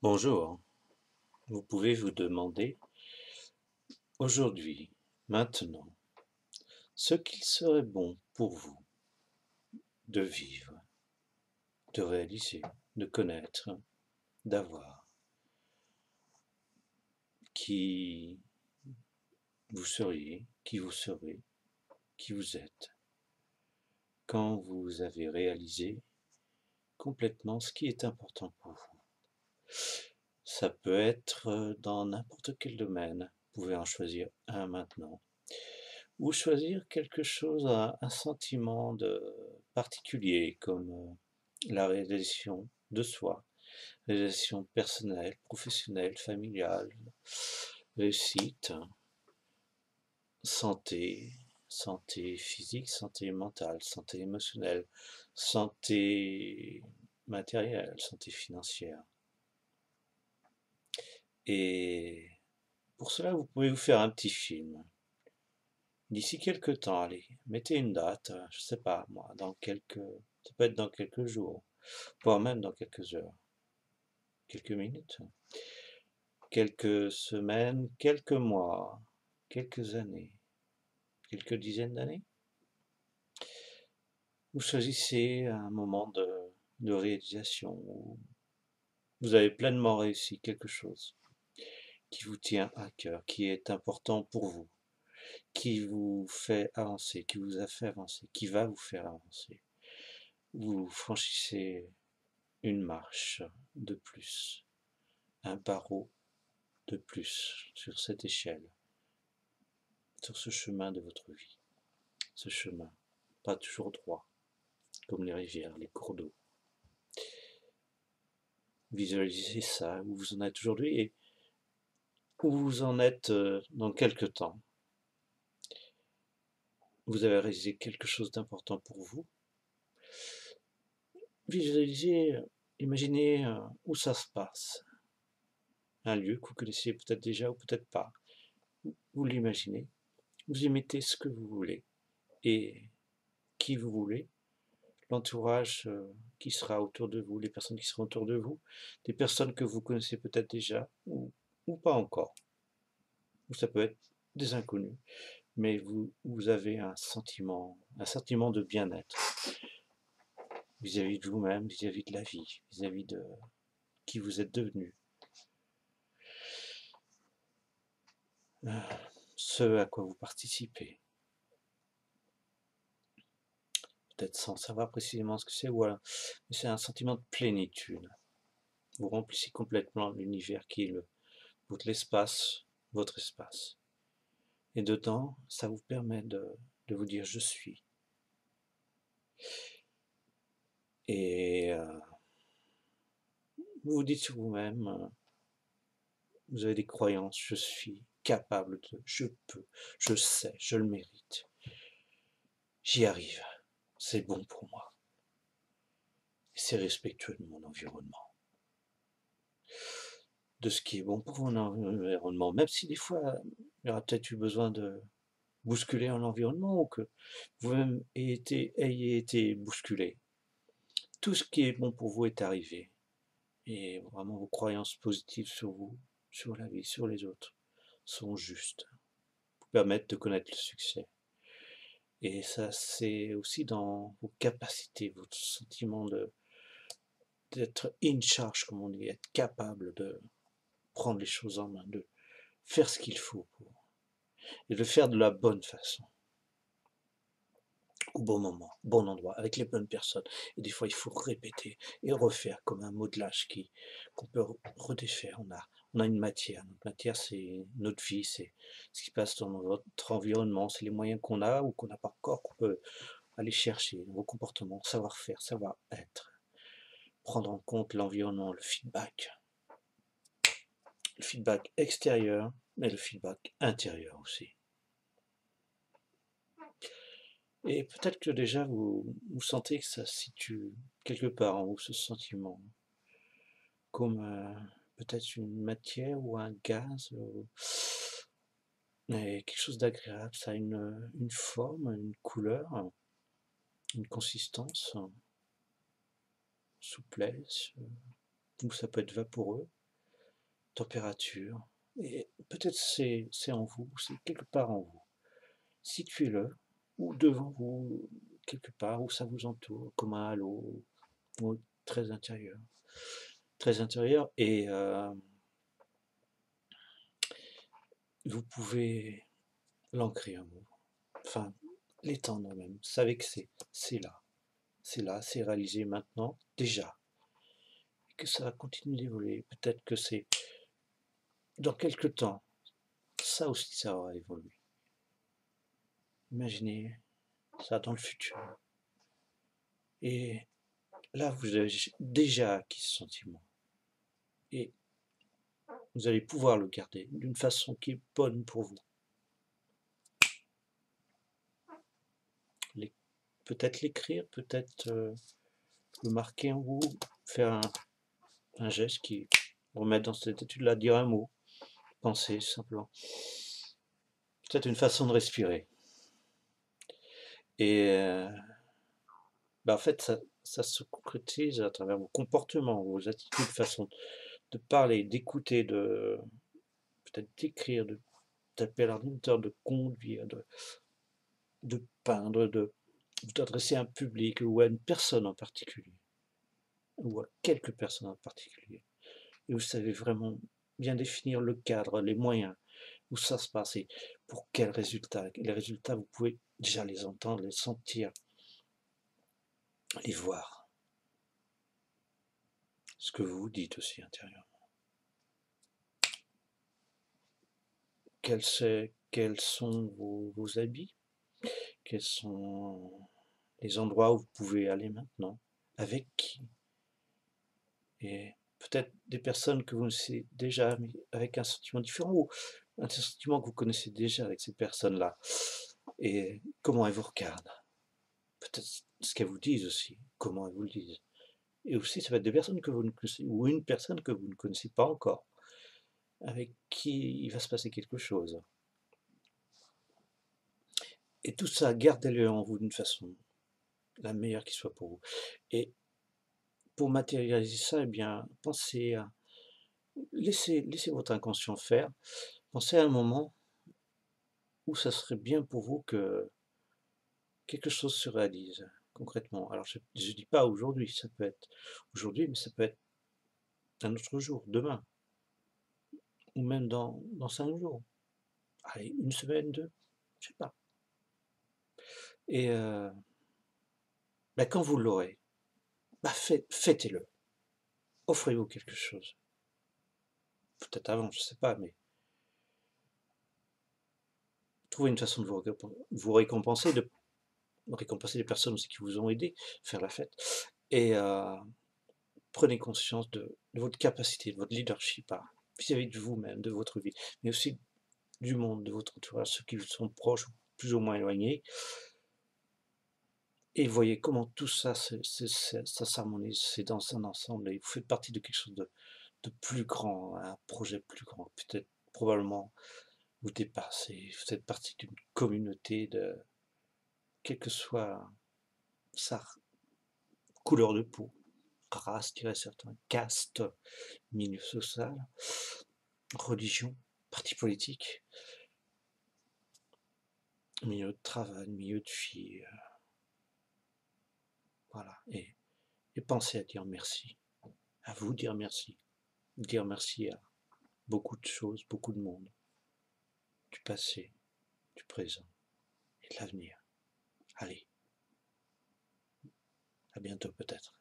Bonjour, vous pouvez vous demander, aujourd'hui, maintenant, ce qu'il serait bon pour vous de vivre, de réaliser, de connaître, d'avoir, qui vous seriez, qui vous serez, qui vous êtes, quand vous avez réalisé complètement ce qui est important pour vous. Ça peut être dans n'importe quel domaine, vous pouvez en choisir un maintenant. Ou choisir quelque chose, un sentiment particulier, comme la réalisation de soi, réalisation personnelle, professionnelle, familiale, réussite, santé, santé physique, santé mentale, santé émotionnelle, santé matérielle, santé financière. Et pour cela, vous pouvez vous faire un petit film. D'ici quelques temps, allez, mettez une date, je sais pas moi, ça peut être dans quelques jours, voire même dans quelques heures, quelques minutes, quelques semaines, quelques mois, quelques années, quelques dizaines d'années. Vous choisissez un moment de réalisation où vous avez pleinement réussi quelque chose qui vous tient à cœur, qui est important pour vous, qui vous fait avancer, qui vous a fait avancer, qui va vous faire avancer. Vous franchissez une marche de plus, un barreau de plus sur cette échelle, sur ce chemin de votre vie. Ce chemin, pas toujours droit, comme les rivières, les cours d'eau. Visualisez ça, où vous en êtes aujourd'hui et où vous en êtes dans quelques temps. Vous avez réalisé quelque chose d'important pour vous. Visualisez, imaginez où ça se passe. Un lieu que vous connaissez peut-être déjà ou peut-être pas. Vous l'imaginez. Vous y mettez ce que vous voulez et qui vous voulez, l'entourage qui sera autour de vous, les personnes qui seront autour de vous, des personnes que vous connaissez peut-être déjà ou pas encore. Ou ça peut être des inconnus, mais vous avez un sentiment de bien-être vis-à-vis de vous-même, vis-à-vis de la vie, vis-à-vis de qui vous êtes devenu. Ce à quoi vous participez. Peut-être sans savoir précisément ce que c'est, voilà. Mais c'est un sentiment de plénitude. Vous remplissez complètement l'univers qui est votre espace. Et dedans, ça vous permet de vous dire je suis. Et vous vous dites sur vous-même, vous avez des croyances, je suis capable de, je peux, je sais, je le mérite. J'y arrive, c'est bon pour moi. C'est respectueux de mon environnement. De ce qui est bon pour mon environnement, même si des fois, il y aura peut-être eu besoin de bousculer un environnement ou que vous-même ayez été bousculé. Tout ce qui est bon pour vous est arrivé. Et vraiment, vos croyances positives sur vous, sur la vie, sur les autres, sont justes, vous permettent de connaître le succès. Et ça, c'est aussi dans vos capacités, votre sentiment d'être in charge, comme on dit, être capable de prendre les choses en main, de faire ce qu'il faut pour, et de le faire de la bonne façon, au bon moment, au bon endroit, avec les bonnes personnes. Et des fois, il faut répéter et refaire comme un modelage qu'on peut redéfaire. On a une matière. Notre matière, c'est notre vie, c'est ce qui passe dans notre environnement, c'est les moyens qu'on a ou qu'on n'a pas encore, qu'on peut aller chercher, vos comportements, savoir-faire, savoir-être. Prendre en compte l'environnement, le feedback extérieur, mais le feedback intérieur aussi. Et peut-être que déjà vous sentez que ça se situe quelque part en vous, ce sentiment, comme peut-être une matière ou un gaz, mais quelque chose d'agréable, ça a une forme, une couleur, une consistance, souplesse, ou ça peut être vaporeux, température, et peut-être c'est en vous, c'est quelque part en vous. Situez-le, ou devant vous, quelque part, où ça vous entoure, comme un halo, ou très intérieur. Très intérieur, et vous pouvez l'ancrer en vous, enfin, l'étendre même. Savez que c'est là, c'est réalisé maintenant, déjà, et que ça va continuer d'évoluer. Peut-être que c'est dans quelques temps, ça aussi, ça aura évolué. Imaginez ça dans le futur. Et là, vous avez déjà acquis ce sentiment. Et vous allez pouvoir le garder d'une façon qui est bonne pour vous. Peut-être l'écrire, peut-être le marquer en vous, faire un geste qui remettre dans cette étude-là, dire un mot, penser simplement. Peut-être une façon de respirer. Et en fait, ça se concrétise à travers vos comportements, vos attitudes, façon de parler, d'écouter, de peut-être d'écrire, de taper à l'ordinateur, de conduire, de peindre, de vous adresser à un public ou à une personne en particulier, ou à quelques personnes en particulier. Et vous savez vraiment bien définir le cadre, les moyens, où ça se passe et pour quels résultats. Les résultats, vous pouvez déjà les entendre, les sentir, les voir. Ce que vous vous dites aussi intérieurement. Quels sont vos habits? Quels sont les endroits où vous pouvez aller maintenant? Avec qui? Et peut-être des personnes que vous connaissez déjà, mais avec un sentiment différent, ou un sentiment que vous connaissez déjà avec ces personnes-là. Et comment elles vous regardent. Peut-être ce qu'elles vous disent aussi, comment elles vous le disent. Et aussi, ça va être des personnes que vous ne connaissez, ou une personne que vous ne connaissez pas encore, avec qui il va se passer quelque chose. Et tout ça, gardez-le en vous d'une façon la meilleure qui soit pour vous. Et pour matérialiser ça, eh bien, pensez à laissez votre inconscient faire. Pensez à un moment où ça serait bien pour vous que quelque chose se réalise concrètement. Alors, je ne dis pas aujourd'hui, ça peut être aujourd'hui, mais ça peut être un autre jour, demain, ou même dans 5 jours. Allez, une semaine, deux, je sais pas. Et quand vous l'aurez, fêtez-le. Offrez-vous quelque chose. Peut-être avant, je ne sais pas, mais trouvez une façon de vous récompenser, de récompenser les personnes aussi qui vous ont aidé à faire la fête. Et prenez conscience de votre capacité, de votre leadership vis-à-vis de vous-même, de votre vie, mais aussi du monde, de votre entourage, ceux qui vous sont proches ou plus ou moins éloignés. Et voyez comment tout ça, ça s'harmonise, c'est dans un ensemble, et vous faites partie de quelque chose de plus grand, un projet plus grand. Peut-être, probablement, vous dépassez, vous faites partie d'une communauté de, quelle que soit sa couleur de peau, race, dirait certains, caste, milieu social, religion, parti politique, milieu de travail, milieu de vie, voilà. Et pensez à dire merci, à vous dire merci à beaucoup de choses, beaucoup de monde, du passé, du présent et de l'avenir. Allez, à bientôt peut-être.